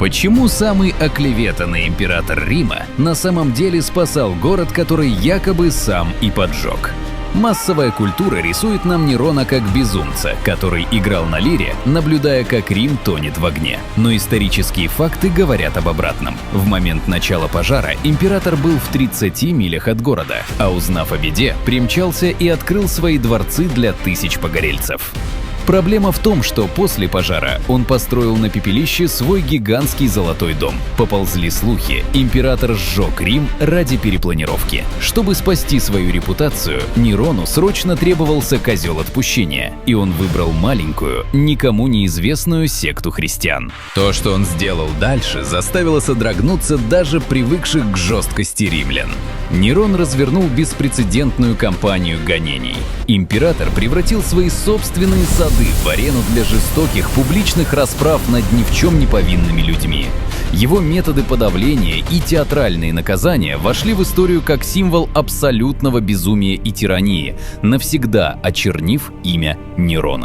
Почему самый оклеветанный император Рима на самом деле спасал город, который якобы сам и поджег? Массовая культура рисует нам Нерона как безумца, который играл на лире, наблюдая, как Рим тонет в огне. Но исторические факты говорят об обратном. В момент начала пожара император был в 30 милях от города, а узнав о беде, примчался и открыл свои дворцы для тысяч погорельцев. Проблема в том, что после пожара он построил на пепелище свой гигантский золотой дом. Поползли слухи, император сжег Рим ради перепланировки. Чтобы спасти свою репутацию, Нерону срочно требовался козел отпущения, и он выбрал маленькую, никому неизвестную секту христиан. То, что он сделал дальше, заставило содрогнуться даже привыкших к жесткости римлян. Нерон развернул беспрецедентную кампанию гонений. Император превратил свои собственные сады в арену для жестоких публичных расправ над ни в чем не повинными людьми. Его методы подавления и театральные наказания вошли в историю как символ абсолютного безумия и тирании, навсегда очернив имя Нерона.